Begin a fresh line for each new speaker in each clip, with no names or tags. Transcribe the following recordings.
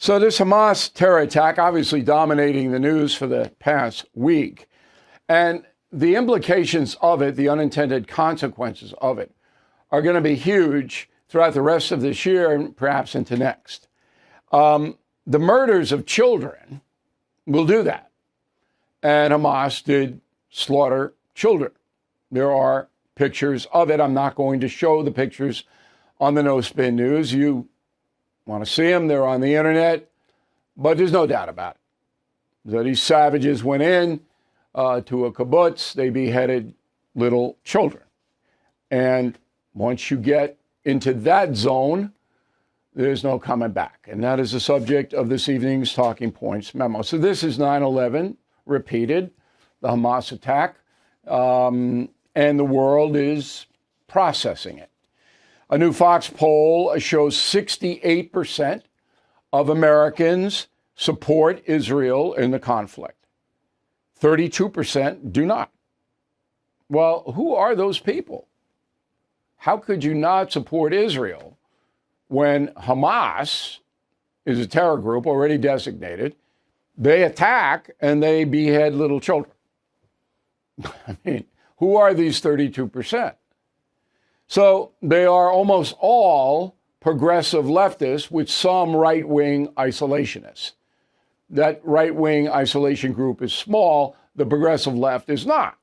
So this Hamas terror attack obviously dominating the news for the past week. And the implications of it, the unintended consequences of it, are going to be huge throughout the rest of this year and perhaps into next. The murders of children will do that. And Hamas did slaughter children. There are pictures of it. I'm not going to show the pictures on the No Spin News. You want to see them, they're on the internet. But there's no doubt about it that these savages went in to a kibbutz. They beheaded little children. And once you get into that zone, there's no coming back. And that is the subject of this evening's Talking Points memo. So this is 9/11 repeated, the Hamas attack, and the world is processing it. A new Fox poll shows 68% of Americans support Israel in the conflict. 32% do not. Well, who are those people? How could you not support Israel when Hamas is a terror group already designated? They attack and they behead little children. I mean, who are these 32%? So they are almost all progressive leftists with some right-wing isolationists. That right-wing isolation group is small. The progressive left is not.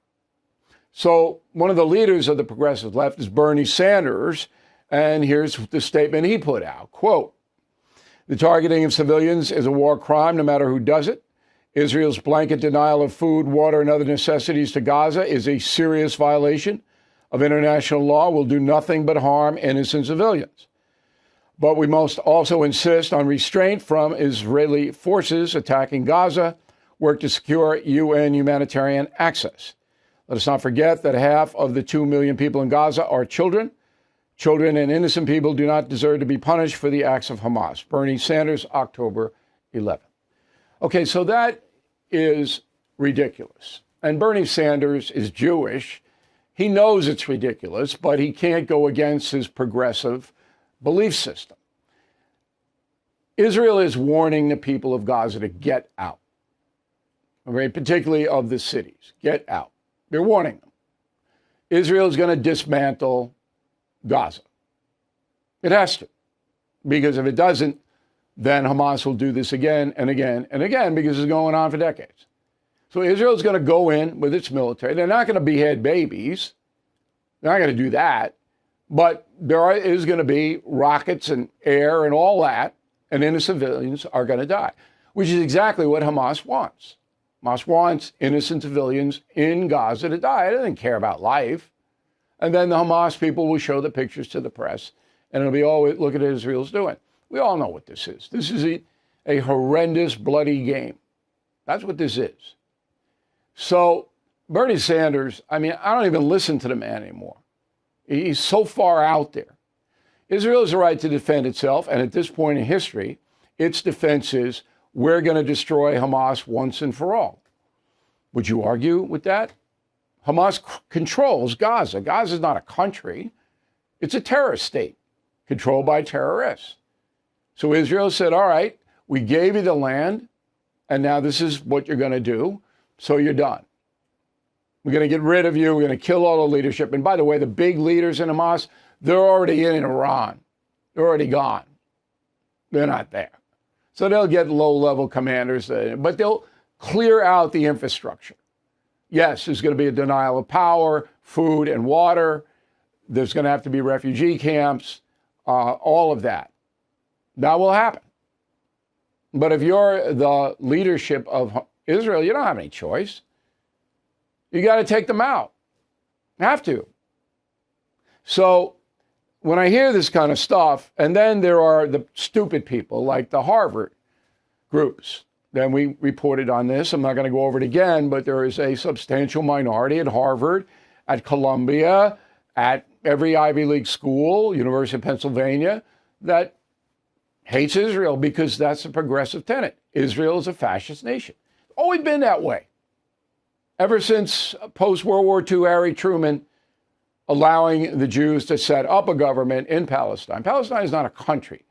So one of the leaders of the progressive left is Bernie Sanders, and here's the statement he put out. Quote, "The targeting of civilians is a war crime no matter who does it. Israel's blanket denial of food, water, and other necessities to Gaza is a serious violation of international law, will do nothing but harm innocent civilians. But we must also insist on restraint from Israeli forces attacking Gaza, work to secure UN humanitarian access. Let us not forget that half of the 2 million people in Gaza are children. Children and innocent people do not deserve to be punished for the acts of Hamas." Bernie Sanders, October 11th. Okay, so that is ridiculous. And Bernie Sanders is Jewish. He knows it's ridiculous, but he can't go against his progressive belief system. Israel is warning the people of Gaza to get out, okay, particularly of the cities. Get out. They're warning them. Israel is going to dismantle Gaza. It has to, because if it doesn't, then Hamas will do this again and again and again, because it's going on for decades. So Israel's going to go in with its military. They're not going to behead babies. They're not going to do that. But there is going to be rockets and air and all that, and innocent civilians are going to die, which is exactly what Hamas wants. Hamas wants innocent civilians in Gaza to die. It doesn't care about life. And then the Hamas people will show the pictures to the press, and it'll be, oh, look at what Israel's doing. We all know what this is. This is a horrendous, bloody game. That's what this is. So Bernie Sanders, I mean, I don't even listen to the man anymore. He's so far out there. Israel has a right to defend itself, and at this point in history, its defense is, we're going to destroy Hamas once and for all. Would you argue with that? Hamas controls Gaza. Gaza is not a country. It's a terrorist state controlled by terrorists. So Israel said, all right, we gave you the land, and now this is what you're going to do, so you're done. We're going to get rid of you. We're going to kill all the leadership. And by the way, the big leaders in Hamas, they're already in Iran. They're already gone. They're not there. So they'll get low-level commanders, but they'll clear out the infrastructure. Yes, there's going to be a denial of power, food and water. There's going to have to be refugee camps, all of that. That will happen. But if you're the leadership of Israel, you don't have any choice. You got to take them out. Have to. So when I hear this kind of stuff, and then there are the stupid people like the Harvard groups. Then we reported on this. I'm not going to go over it again, but there is a substantial minority at Harvard, at Columbia, at every Ivy League school, University of Pennsylvania, that hates Israel because that's a progressive tenet. Israel is a fascist nation. Always been that way. Ever since post-World War II, Harry Truman allowing the Jews to set up a government in Palestine. Palestine is not a country.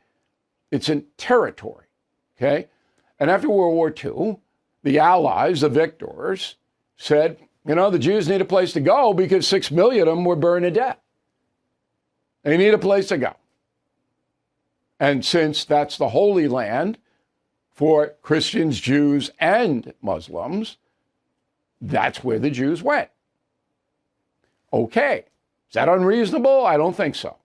It's a territory. Okay? And after World War II, the Allies, the victors, said, the Jews need a place to go because 6 million of them were burned to death. They need a place to go. And since that's the Holy Land for Christians, Jews, and Muslims, that's where the Jews went. Okay. Is that unreasonable? I don't think so.